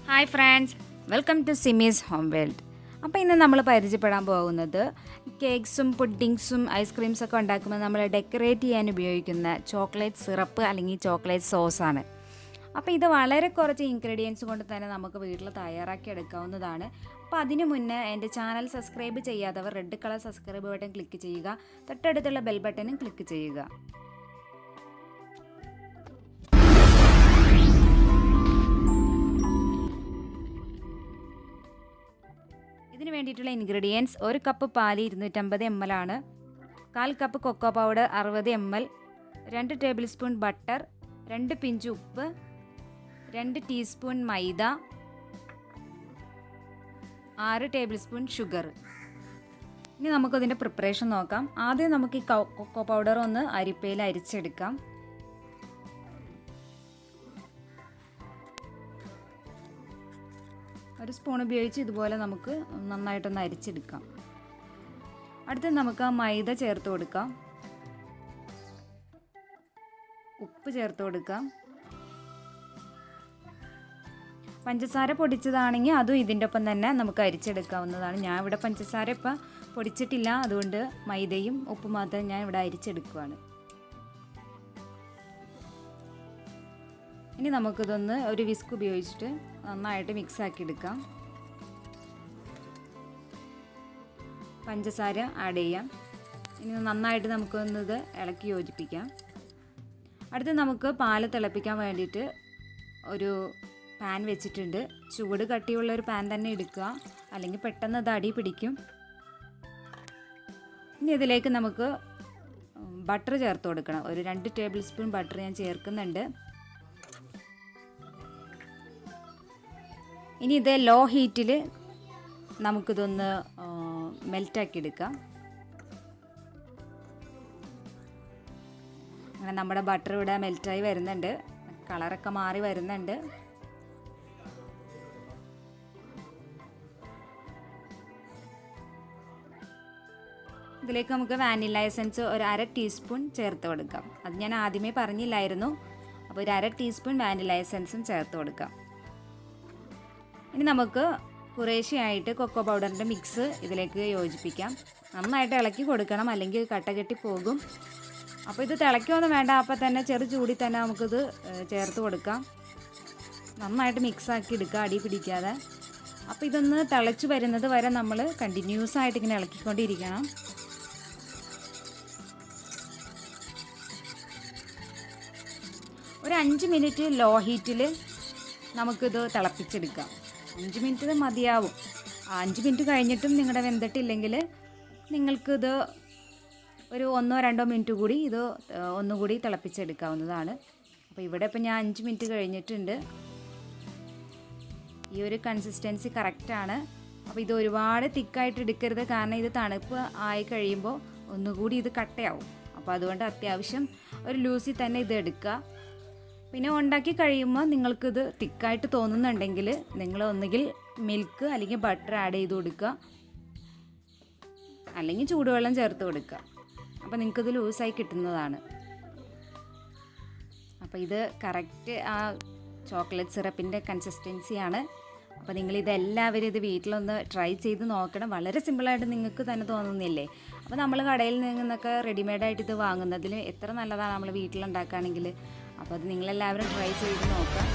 Hi friends, welcome to Simi's home world. അപ്പോൾ ഇന്ന് നമ്മൾ പരിചയപ്പെടാൻ പോകുന്നത് കേക്ക്സും പുഡിങ്സും ഐസ്ക്രീംസൊക്കെ ഉണ്ടാക്കുമ്പോൾ നമ്മൾ ഡെക്കറേറ്റ് ചെയ്യാൻ ഉപയോഗിക്കുന്ന ചോക്ലേറ്റ് സിറപ്പ് അല്ലെങ്കിൽ ചോക്ലേറ്റ് സോസാണ്. അപ്പോൾ ഇത് വളരെ കുറച്ച് ഇൻഗ്രീഡിയൻസ് കൊണ്ട് തന്നെ നമുക്ക് വീട്ടിൽ തയ്യാറാക്കി എടുക്കാവുന്നതാണ്. അപ്പോൾ അതിനു മുന്നേ എൻ്റെ ചാനൽ സബ്സ്ക്രൈബ് ചെയ്യാത്തവർ red colour subscribe button click ചെയ്യുക, തൊട്ടടുത്തുള്ള ബെൽ ബട്ടണും ക്ലിക്ക് ചെയ്യുക. ഇതിന് വേണ്ടിയിട്ടുള്ള ഇൻഗ്രീഡിയൻസ്: 1 കപ്പ് പാല് 250 ml ആണ്, 1/4 cup cocoa powder 60 ml, 2 tablespoon butter, 2 pinch ഉപ്പ്, 2 teaspoon maida, 6 tablespoon sugar. ഇനി നമുക്കതിൻ്റെ പ്രിപ്പറേഷൻ നോക്കാം. ആദ്യം നമുക്ക് ഈ കൊക്കോ പൗഡർ ഒന്ന് അരിപ്പയിൽ അരിച്ചെടുക്കാം. ഒരു സ്പൂൺ ഉപയോഗിച്ച് ഇതുപോലെ നമുക്ക് നന്നായിട്ടൊന്ന് അരിച്ചെടുക്കാം. അടുത്ത് നമുക്ക് ആ മൈദ ചേർത്ത് കൊടുക്കാം, ഉപ്പ് ചേർത്ത് കൊടുക്കാം. പഞ്ചസാര പൊടിച്ചതാണെങ്കിൽ അതും ഇതിൻ്റെ ഒപ്പം തന്നെ നമുക്ക് അരിച്ചെടുക്കാവുന്നതാണ്. ഞാൻ ഇവിടെ പഞ്ചസാര ഇപ്പം പൊടിച്ചിട്ടില്ല, അതുകൊണ്ട് മൈദയും ഉപ്പ് മാത്രം ഞാൻ ഇവിടെ അരിച്ചെടുക്കുകയാണ്. ഇനി നമുക്കിതൊന്ന് ഒരു വിസ്ക് ഉപയോഗിച്ചിട്ട് നന്നായിട്ട് മിക്സ് ആക്കി എടുക്കാം. പഞ്ചസാര ആഡ് ചെയ്യാം. ഇനി നന്നായിട്ട് നമുക്കൊന്നത് ഇളക്കി യോജിപ്പിക്കാം. അടുത്ത് നമുക്ക് പാല് തിളപ്പിക്കാൻ വേണ്ടിയിട്ട് ഒരു പാൻ വെച്ചിട്ടുണ്ട്. ചൂട് കട്ടിയുള്ള ഒരു പാൻ തന്നെ എടുക്കുക, അല്ലെങ്കിൽ പെട്ടെന്ന് അത് അടി പിടിക്കും. ഇനി ഇതിലേക്ക് നമുക്ക് ബട്ടർ ചേർത്ത് കൊടുക്കണം. ഒരു 2 ടേബിൾ സ്പൂൺ ബട്ടർ ഞാൻ ചേർക്കുന്നുണ്ട്. ഇനി ഇത് ലോ ഹീറ്റിൽ നമുക്കിതൊന്ന് മെൽറ്റാക്കി എടുക്കാം. അങ്ങനെ നമ്മുടെ ബട്ടർ ഇവിടെ മെൽറ്റായി വരുന്നുണ്ട്, കളറൊക്കെ മാറി വരുന്നുണ്ട്. ഇതിലേക്ക് നമുക്ക് വാനില എസൻസ് ഒരു 1/2 ടീസ്പൂൺ ചേർത്ത് കൊടുക്കാം. അത് ഞാൻ ആദ്യമേ പറഞ്ഞില്ലായിരുന്നു. അപ്പോൾ ഒരു 1/2 ടീസ്പൂൺ വാനില എസൻസും ചേർത്ത് കൊടുക്കാം. ഇനി നമുക്ക് കുറേശ്ശെയായിട്ട് കൊക്കോ പൗഡറിൻ്റെ മിക്സ് ഇതിലേക്ക് യോജിപ്പിക്കാം. നന്നായിട്ട് ഇളക്കി കൊടുക്കണം, അല്ലെങ്കിൽ കട്ട കെട്ടി പോകും. അപ്പോൾ ഇത് തിളയ്ക്കൊന്നും വേണ്ട, അപ്പോൾ തന്നെ ചെറു ചൂടിൽ തന്നെ നമുക്കിത് ചേർത്ത് കൊടുക്കാം. നന്നായിട്ട് മിക്സാക്കി എടുക്കുക, അടി പിടിക്കാതെ. അപ്പോൾ ഇതൊന്ന് തിളച്ച് വരുന്നത് വരെ നമ്മൾ കണ്ടിന്യൂസ് ആയിട്ട് ഇങ്ങനെ ഇളക്കിക്കൊണ്ടിരിക്കണം. ഒരു 5 മിനിറ്റ് ലോ ഹീറ്റിൽ നമുക്കിത് തിളപ്പിച്ചെടുക്കാം. 5 മിനിറ്റ് മതിയാവും. 5 മിനിറ്റ് കഴിഞ്ഞിട്ടും നിങ്ങളുടെ വെന്തിട്ടില്ലെങ്കിൽ നിങ്ങൾക്കിത് ഒരു 1-2 മിനിറ്റ് കൂടി ഇത് ഒന്നുകൂടി തിളപ്പിച്ചെടുക്കാവുന്നതാണ്. അപ്പോൾ ഇവിടെ ഇപ്പം ഞാൻ 5 മിനിറ്റ് കഴിഞ്ഞിട്ടുണ്ട്. ഈ ഒരു കൺസിസ്റ്റൻസി കറക്റ്റാണ്. അപ്പോൾ ഇത് ഒരുപാട് തിക്കായിട്ട് എടുക്കരുത്, കാരണം ഇത് തണുപ്പ് ആയി കഴിയുമ്പോൾ ഒന്നുകൂടി ഇത് കട്ടയാവും. അപ്പോൾ അതുകൊണ്ട് അത്യാവശ്യം ഒരു ലൂസിൽ തന്നെ ഇത് എടുക്കുക. പിന്നെ ഉണ്ടാക്കി കഴിയുമ്പോൾ നിങ്ങൾക്കിത് തിക്കായിട്ട് തോന്നുന്നുണ്ടെങ്കിൽ നിങ്ങൾ ഒന്നുകിൽ മിൽക്ക് അല്ലെങ്കിൽ ബട്ടർ ആഡ് ചെയ്ത് കൊടുക്കുക, അല്ലെങ്കിൽ ചൂടുവെള്ളം ചേർത്ത് കൊടുക്കുക. അപ്പോൾ നിങ്ങൾക്കിത് ലൂസായി കിട്ടുന്നതാണ്. അപ്പോൾ ഇത് കറക്റ്റ് ആ ചോക്ലേറ്റ് സിറപ്പിൻ്റെ കൺസിസ്റ്റൻസിയാണ്. അപ്പോൾ നിങ്ങളിതെല്ലാവരും ഇത് വീട്ടിലൊന്ന് ട്രൈ ചെയ്ത് നോക്കണം. വളരെ സിമ്പിളായിട്ട് നിങ്ങൾക്ക് തന്നെ തോന്നുന്നില്ലേ? അപ്പോൾ നമ്മൾ കടയിൽ നിന്നൊക്കെ റെഡിമെയ്ഡായിട്ട് ഇത് വാങ്ങുന്നതിൽ എത്ര നല്ലതാണ് നമ്മൾ വീട്ടിലുണ്ടാക്കുകയാണെങ്കിൽ. അപ്പോൾ അത് നിങ്ങളെല്ലാവരും ട്രൈ ചെയ്ത് നോക്കാം.